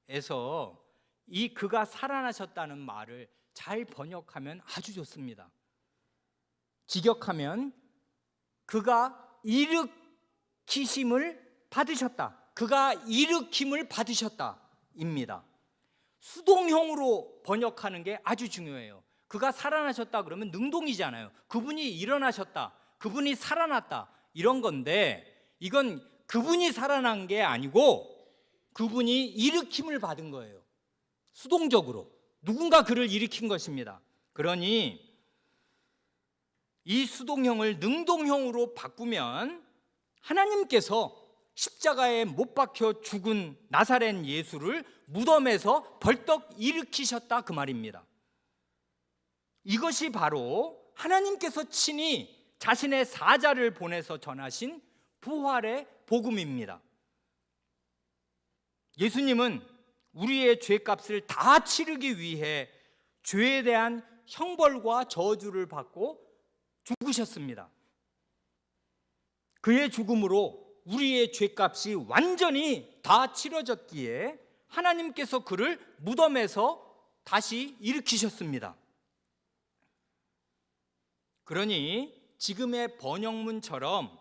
에서 이 그가 살아나셨다는 말을 잘 번역하면 아주 좋습니다. 직역하면 그가 일으키심을 받으셨다. 그가 일으킴을 받으셨다입니다. 수동형으로 번역하는 게 아주 중요해요. 그가 살아나셨다 그러면 능동이잖아요. 그분이 일어나셨다, 그분이 살아났다 이런 건데 이건 그분이 살아난 게 아니고 그분이 일으킴을 받은 거예요. 수동적으로 누군가 그를 일으킨 것입니다. 그러니 이 수동형을 능동형으로 바꾸면 하나님께서 십자가에 못 박혀 죽은 나사렛 예수를 무덤에서 벌떡 일으키셨다 그 말입니다. 이것이 바로 하나님께서 친히 자신의 사자를 보내서 전하신 부활의 복음입니다. 예수님은 우리의 죄값을 다 치르기 위해 죄에 대한 형벌과 저주를 받고 죽으셨습니다. 그의 죽음으로 우리의 죄값이 완전히 다 치러졌기에 하나님께서 그를 무덤에서 다시 일으키셨습니다. 그러니 지금의 번역문처럼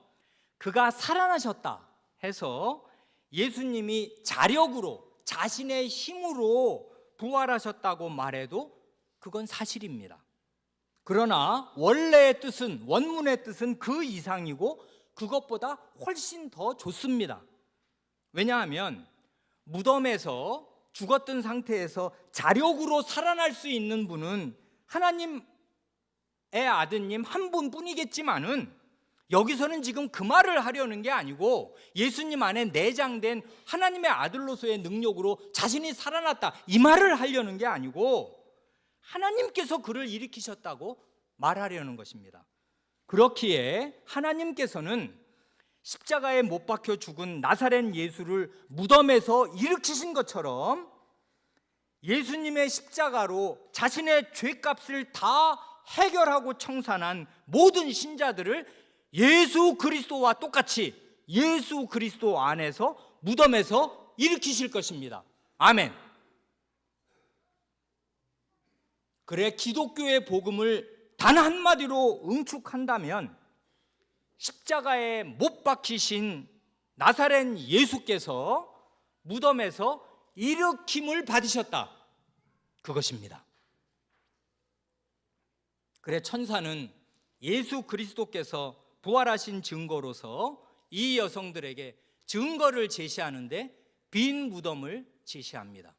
그가 살아나셨다 해서 예수님이 자력으로 자신의 힘으로 부활하셨다고 말해도 그건 사실입니다. 그러나 원래의 뜻은, 원문의 뜻은 그 이상이고 그것보다 훨씬 더 좋습니다. 왜냐하면 무덤에서 죽었던 상태에서 자력으로 살아날 수 있는 분은 하나님의 아드님 한 분뿐이겠지만은 여기서는 지금 그 말을 하려는 게 아니고 예수님 안에 내장된 하나님의 아들로서의 능력으로 자신이 살아났다, 이 말을 하려는 게 아니고 하나님께서 그를 일으키셨다고 말하려는 것입니다. 그렇기에 하나님께서는 십자가에 못 박혀 죽은 나사렛 예수를 무덤에서 일으키신 것처럼 예수님의 십자가로 자신의 죄값을 다 해결하고 청산한 모든 신자들을 예수 그리스도와 똑같이 예수 그리스도 안에서 무덤에서 일으키실 것입니다. 아멘. 그래, 기독교의 복음을 단 한마디로 응축한다면 십자가에 못 박히신 나사렛 예수께서 무덤에서 일으킴을 받으셨다, 그것입니다. 그래, 천사는 예수 그리스도께서 부활하신 증거로서 이 여성들에게 증거를 제시하는데 빈 무덤을 제시합니다.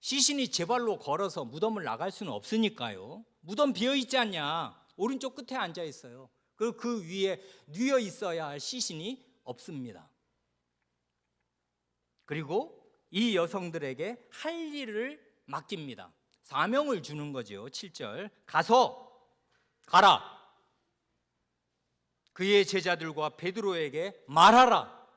시신이 제 발로 걸어서 무덤을 나갈 수는 없으니까요. 무덤 비어있지 않냐, 오른쪽 끝에 앉아 있어요. 그리고 그 위에 뉘어 있어야 할 시신이 없습니다. 그리고 이 여성들에게 할 일을 맡깁니다. 사명을 주는 거죠. 7절, 가라, 그의 제자들과 베드로에게 말하라.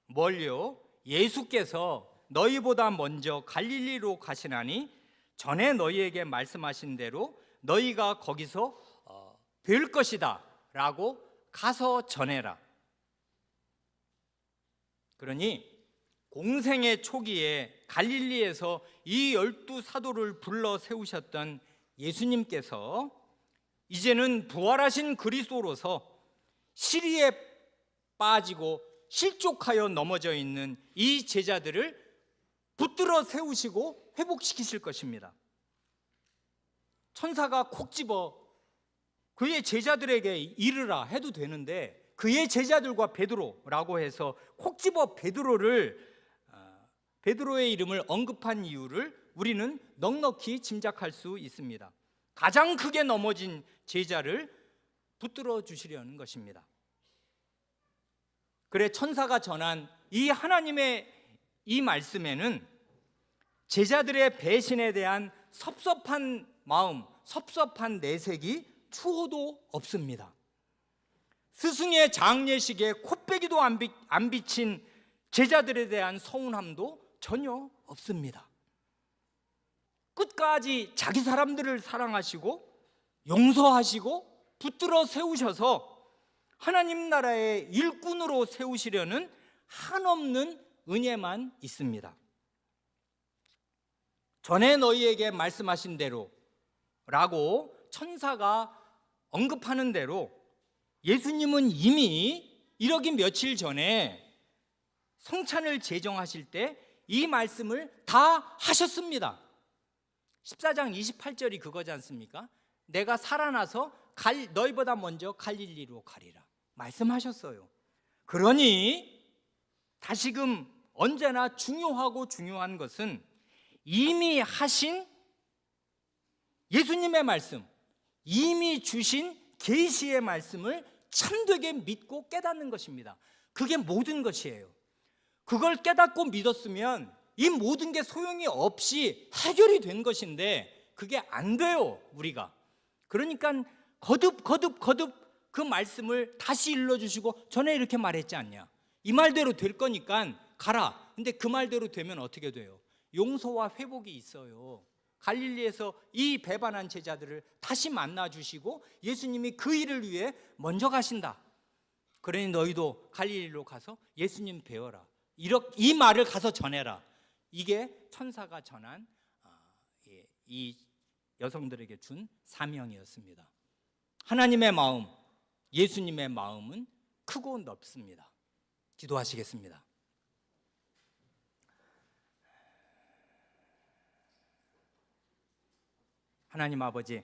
뭘요? 예수께서 너희보다 먼저 갈릴리로 가시나니 전에 너희에게 말씀하신 대로 너희가 거기서 뵐 것이다 라고 가서 전해라. 그러니 공생의 초기에 갈릴리에서 이 12사도를 불러 세우셨던 예수님께서 이제는 부활하신 그리스도로서 시리에 빠지고 실족하여 넘어져 있는 이 제자들을 붙들어 세우시고 회복시키실 것입니다. 천사가 콕 집어 그의 제자들에게 이르라 해도 되는데 그의 제자들과 베드로라고 해서 콕 집어 베드로의 이름을 언급한 이유를 우리는 넉넉히 짐작할 수 있습니다. 가장 크게 넘어진 제자를 붙들어 주시려는 것입니다. 그래, 천사가 전한 이 하나님의 이 말씀에는 제자들의 배신에 대한 섭섭한 마음, 섭섭한 내색이 추호도 없습니다. 스승의 장례식에 코빼기도 안 비친 제자들에 대한 서운함도 전혀 없습니다. 끝까지 자기 사람들을 사랑하시고 용서하시고 붙들어 세우셔서 하나님 나라의 일꾼으로 세우시려는 한없는 은혜만 있습니다. 전에 너희에게 말씀하신 대로 라고 천사가 언급하는 대로 예수님은 이미 1억이 며칠 전에 성찬을 제정하실 때 이 말씀을 다 하셨습니다. 14장 28절이 그거지 않습니까? 내가 살아나서 너희보다 먼저 갈릴리로 가리라 말씀하셨어요. 그러니 다시금 언제나 중요한 것은 이미 하신 예수님의 말씀, 이미 주신 계시의 말씀을 참되게 믿고 깨닫는 것입니다. 그게 모든 것이에요. 그걸 깨닫고 믿었으면 이 모든 게 소용이 없이 해결이 된 것인데 그게 안 돼요, 우리가. 그러니까 거듭 그 말씀을 다시 일러주시고 전에 이렇게 말했지 않냐, 이 말대로 될 거니까 가라. 근데 그 말대로 되면 어떻게 돼요? 용서와 회복이 있어요. 갈릴리에서 이 배반한 제자들을 다시 만나주시고 예수님이 그 일을 위해 먼저 가신다. 그러니 너희도 갈릴리로 가서 예수님 배워라, 이 말을 가서 전해라. 이게 천사가 전한 이 여성들에게 준 사명이었습니다. 하나님의 마음, 예수님의 마음은 크고 넓습니다. 기도하시겠습니다. 하나님 아버지,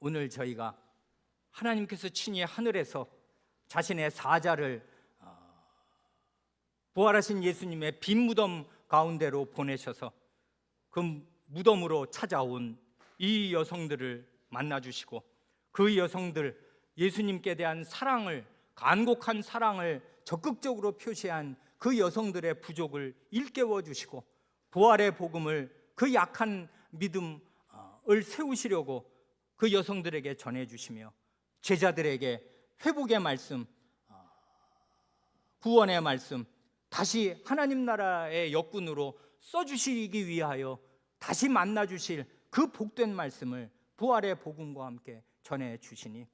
오늘 저희가 하나님께서 친히 하늘에서 자신의 사자를 부활하신 예수님의 빈 무덤 가운데로 보내셔서 그 무덤으로 찾아온 이 여성들을 만나주시고, 그 여성들, 예수님께 대한 사랑을, 간곡한 사랑을 적극적으로 표시한 그 여성들의 부족을 일깨워 주시고, 부활의 복음을, 그 약한 믿음을 세우시려고 그 여성들에게 전해주시며, 제자들에게 회복의 말씀, 구원의 말씀, 다시 하나님 나라의 역군으로 써주시기 위하여 다시 만나주실 그 복된 말씀을 부활의 복음과 함께 전해주시니,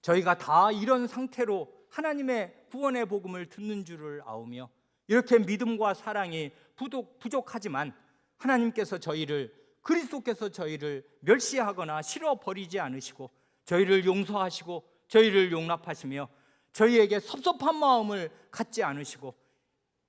저희가 다 이런 상태로 하나님의 구원의 복음을 듣는 줄을 아오며, 이렇게 믿음과 사랑이 부족하지만 하나님께서 저희를, 그리스도께서 저희를 멸시하거나 싫어버리지 않으시고 저희를 용서하시고 저희를 용납하시며 저희에게 섭섭한 마음을 갖지 않으시고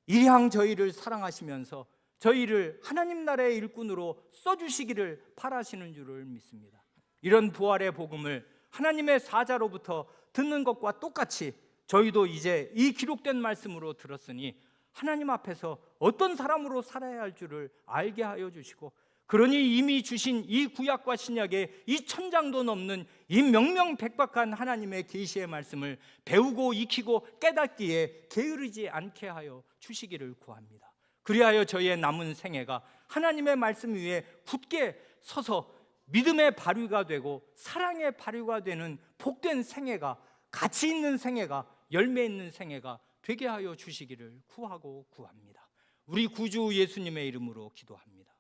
일양 저희를 사랑하시면서 저희를 하나님 나라의 일꾼으로 써주시기를 바라시는 줄을 믿습니다. 이런 부활의 복음을 하나님의 사자로부터 듣는 것과 똑같이 저희도 이제 이 기록된 말씀으로 들었으니 하나님 앞에서 어떤 사람으로 살아야 할 줄을 알게 하여 주시고, 그러니 이미 주신 이 구약과 신약의 이 천장도 넘는 이 명명백박한 하나님의 계시의 말씀을 배우고 익히고 깨닫기에 게으르지 않게 하여 주시기를 구합니다. 그리하여 저희의 남은 생애가 하나님의 말씀 위에 굳게 서서 믿음의 발휘가 되고 사랑의 발휘가 되는 복된 생애가, 가치 있는 생애가, 열매 있는 생애가 되게 하여 주시기를 구하고 구합니다. 우리 구주 예수님의 이름으로 기도합니다.